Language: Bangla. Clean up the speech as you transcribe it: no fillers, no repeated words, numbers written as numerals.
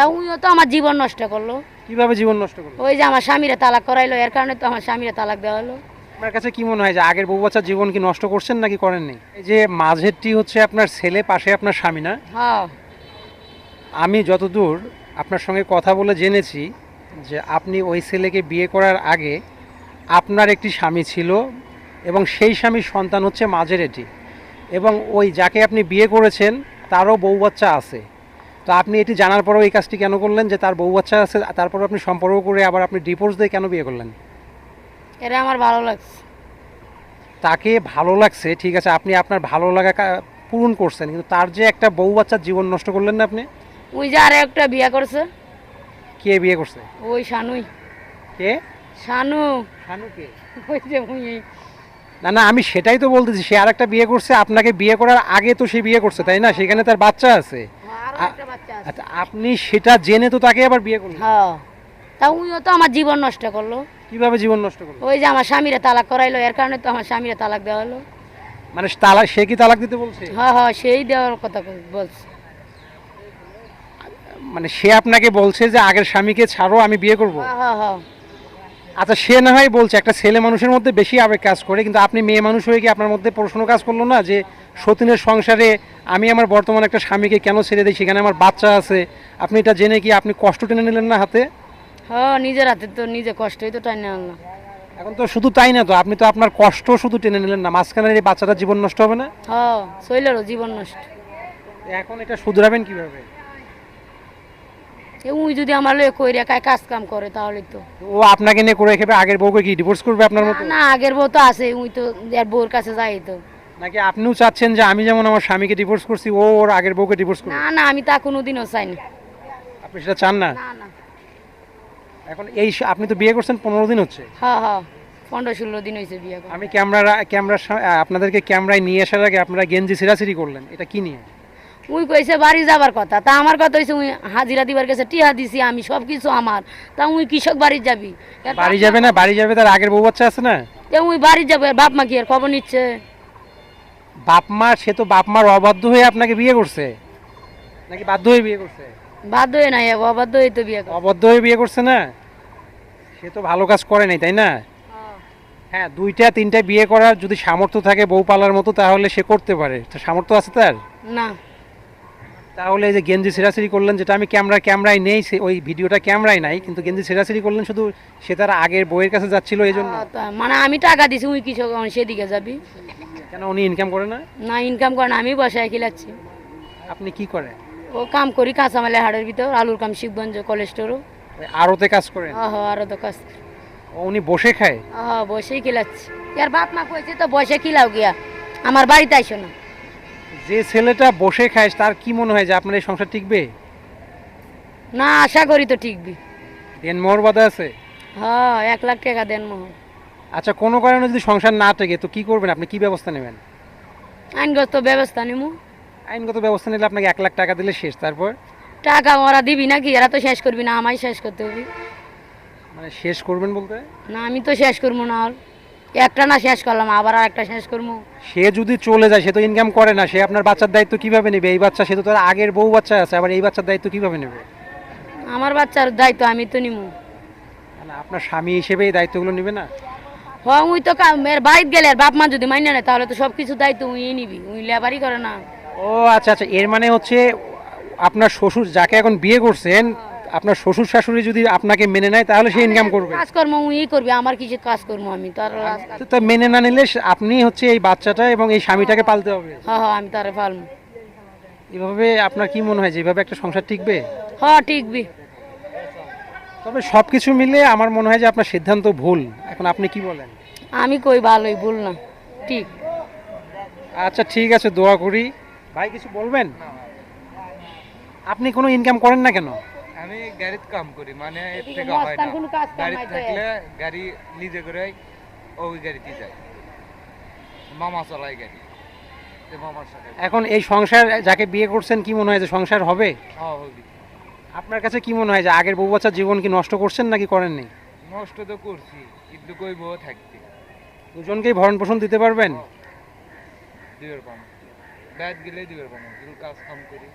তা উনিও তো আমার জীবন নষ্ট করলো। কিভাবে জীবন নষ্ট করলো? ওই যে আমার স্বামীরা তালাক করাইলো, এর কারণে তো আমার স্বামীরা তালাক দেওয়া হলো। আপনার কাছে কি মনে হয় যে আগের বউ বাচ্চার জীবন কি নষ্ট করছেন নাকি করেননি? এই যে মাঝেরটি হচ্ছে আপনার ছেলে, পাশে আপনার স্বামী, না? হ্যাঁ। আমি যতদূর আপনার সঙ্গে কথা বলে জেনেছি যে আপনি ওই ছেলেকে বিয়ে করার আগে আপনার একটি স্বামী ছিল এবং সেই স্বামীর সন্তান হচ্ছে মাঝের এটি, এবং ওই যাকে আপনি বিয়ে করেছেন তারও বউ বাচ্চা আছে। তো আপনি এটি জানার পরেও এই কাজটি কেন করলেন যে তার বউ বাচ্চা আছে, তারপরে আপনি সম্পর্ক করে আবার আপনি ডিভোর্স দিয়ে কেন বিয়ে করলেন? এটা আমার ভালো লাগছে। তাকে ভালো লাগছে, ঠিক আছে, আপনি আপনার ভালো লাগা পূরণ করছেন, কিন্তু তার যে একটা বউ বাচ্চার জীবন নষ্ট করলেন না আপনি? ওই যে আর একটা বিয়ে করছে। কে বিয়ে করছে? ওই শানুই। কে? শানু। শানু কে? ওই যে উনি। না না, আমি সেটাই তো বলতেছি, সে আরেকটা বিয়ে করছে আপনাকে বিয়ে করার আগে, তো সে বিয়ে করছে তাই না, সেখানে তার বাচ্চা আছে। আরো একটা বাচ্চা আছে। আচ্ছা, আপনি সেটা জেনে তো তাকে আবার বিয়ে করলেন? হ্যাঁ। তা উনিও তো আমার জীবন নষ্ট করলো। কিভাবে জীবন নষ্ট করলো? ওই যে আমার স্বামীরা তালাক করাইলো, এর কারণে তো আমার স্বামীরা তালাক দেওয়া হলো। মানে তালাক, সে কি তালাক দিতে বলছে? হ্যাঁ হ্যাঁ, সেই দেওয়ার কথা বলছে। মানে সে আপনাকে বলছে যে আগের স্বামীকে ছাড়ো, আমি বিয়ে করব? হ্যাঁ হ্যাঁ হ্যাঁ। আচ্ছা, সে না হয় বলছে, একটা ছেলে মানুষের মধ্যে বেশি আবেগ কাজ করে, কিন্তু আপনি মেয়ে মানুষ হয়ে কি আপনার মধ্যে প্রশ্ন কাজ করলো না যে সতীনের সংসারে আমি আমার বর্তমান একটা স্বামীকে কেন ছেড়ে দিই, সেখানে আমার বাচ্চা আছে? আপনি এটা জেনে কি আপনি কষ্ট টেনে নিলেন না হাতে? হ্যাঁ, নিজের হাতে তো নিজে কষ্টই তো টাইনে আনলাম। এখন তো শুধু তাই না, তো আপনি তো আপনার কষ্ট শুধু টেনে নিলেন না, মাঝখানের এই বাচ্চাটার জীবন নষ্ট হবে না? হ্যাঁ, শৈলেরও জীবন নষ্ট। এখন এটা শুধরাবেন কিভাবে? উই যদি আমার লয়ে কইরা কাজ কাম করে তাহলে তো। ও আপনাকে নিয়ে করে রেখে আগের বউকে কি ডিভোর্স করবে আপনার মতো? না, আগের বউ তো আছে, উই তো এর বউর কাছে যাই তো। নাকি আপনিও চাচ্ছেন যে আমি যেমন আমার স্বামীকে ডিভোর্স করছি, ও ওর আগের বউকে ডিভোর্স করবে? না না, আমি তা কোনোদিনও চাই না। আপনি সেটা চান না? না না। এখন এই আপনি তো বিয়ে করছেন 15 দিন হচ্ছে। হ্যাঁ হ্যাঁ, 15-16 দিন হয়েছে বিয়ে করা। আমি আপনাদেরকে ক্যামেরায় নিয়ে আসার আগে আপনারা গেঞ্জি ছিঁড়াছিঁড়ি করলেন, এটা কি নিয়ে? উই কইছে বাড়ি যাবার কথা, তা আমার কথা হইছে উই হাজিরা দিবার গেছে, টিহা দিছি আমি, সব কিছু আমার। তা উই কৃষক বাড়ি যাবি। বাড়ি যাবে না? বাড়ি যাবে, তার আগের বউ বাচ্চা আছে না? তে উই বাড়ি যাবে, বাপ মা কি আর খবর নিচ্ছে? বাপ মা, সে তো বাপ মার অবাধ্য হয়ে আপনাকে বিয়ে করছে, নাকি বাধ্য হয়ে বিয়ে করছে? বাধ্য হয়ে নাই, অবাধ্য হয়ে তো বিয়ে করে। অবাধ্য হয়ে বিয়ে করছে না? সে তো ভালো কাজ করে নাই, তাই না? হ্যাঁ, 2টা 3টা বিয়ে করার যদি সামর্থ্য থাকে বউ পালার মতো, তাহলে সে করতে পারে, তো সামর্থ্য আছে তার? না। তাহলে এই যে গেঞ্জি ছিঁড়াছিঁড়ি করলেন, যেটা আমি ক্যামেরায় নেই, ওই ভিডিওটা ক্যামেরায় নাই, কিন্তু গেঞ্জি ছিঁড়াছিঁড়ি করলেন শুধু সে তার আগের বউয়ের কাছে যাচ্ছিল এই জন্য? মানে আমি টাকা দিছি, উই কৃষক সেদিকে যাবি। কেন, উনি ইনকাম করে না? না, ইনকাম করে না, আমি বসায় খিলাচ্ছি। আপনি কি করেন? ও কাম করি কাঁচামালে হাটের ভিতর, আলুর কাম, শিবগঞ্জ কোলেস্টোরও। ওই আড়তে কাজ করেন? হ্যাঁ হ্যাঁ, আরও তো কাজ। উনি বসে খায়? হ্যাঁ, বসেই খিলাচ্ছি। ইয়ার বাপ মা কইছে তো বসে খিলাও গিয়া, আমার বাড়িতে আইসো না। যে ছেলেটা বসে খায় তার কি মনে হয় যে আপনার এই সংসার টিকবে? না, আশা করি তো ঠিকবি। দেনমোহর বাধা আছে? হ্যাঁ, 1 লাখ টাকা দেন মোহর। আচ্ছা, কোনো কারণে যদি সংসার না টেকে তো কি করবেন আপনি, কি ব্যবস্থা নেবেন? আইনগত ব্যবস্থা নিমু। আইনগত ব্যবস্থা নিলে আপনাকে 1 লাখ টাকা দিলে শেষ, তারপর? টাকা ওরা দিবি নাকি? এরা তো শেষ করবি না, আমায় শেষ করতে হবে। মানে শেষ করবেন বলতে? না, আমি তো শেষ করবো না, আর একটা না শেষ করলাম, আবার আর একটা শেষ করবো। সে যদি চলে যায়, সে তো ইনকাম করে না, সে আপনার বাচ্চার দায়িত্ব কিভাবে নেবে? এই বাচ্চা, সে তো তার আগের বউ বাচ্চা আছে, আবার এই বাচ্চার দায়িত্ব কিভাবে নেবে? আমার বাচ্চার দায়িত্ব আমি তো নিমু। মানে আপনার স্বামী হিসেবে এই দায়িত্বগুলো নেবে না? হ্যাঁ, উই তো এর বাড়িতে গেলে আর বাপ মা যদি মাইনে নেয় তাহলে তো সব কিছু দায়িত্ব উই নিবি, উই লেবারই করে না। ও আচ্ছা আচ্ছা, এর মানে হচ্ছে আপনার শ্বশুর যাকে এখন বিয়ে করছেন, আপনার শ্বশুর শাশুড়ি যদি আপনাকে মেনে নেয় তাহলে সে ইনকাম করবে? কাজকর্ম উই করবি, আমার কিছু কাজ করবো আমি তার। তো তা মেনে না নিলে আপনি হচ্ছে এই বাচ্চাটা এবং এই স্বামীটাকে পালতে হবে? হ্যাঁ হ্যাঁ, আমি তারে পালবো। এভাবে আপনার কি মনে হয় যেভাবে একটা সংসার টিকবে? হ্যাঁ, ঠিকবি। তবে সব কিছু মিলে আমার মনে হয় যে আপনার সিদ্ধান্ত ভুল। এখন আপনি কি বলেন? আমি কই ভালোই, ভুল না, ঠিক। আচ্ছা ঠিক আছে, দোয়া করি। ভাই কিছু বলবেন? আপনি কোনো ইনকাম করেন না কেন? আমি গাড়িতে কাম করি, মানে এর এদিকে থেকে হয় মস্তান না। কোনো কাজ কাম গাড়ি নাই তো থাকলে গাড়ি নিজে করে ওই গাড়িতে যাই, মামা চালায় গাড়ি, যে মামার সাথে। এখন এই সংসার যাকে বিয়ে করছেন কি মনে হয় যে সংসার হবে? হ্যাঁ, হবি। আপনার কাছে কি মনে হয় যে আগের বউ বাচ্চার জীবন কি নষ্ট করছেন নাকি করেননি? নষ্ট তো করছি, কিন্তু কই বউ থাকতে দুজনকেই ভরণ পোষণ দিতে পারবেন? দিবের পাম, ব্যাট গেলেই দিবের পাম, কাজ কাম করি।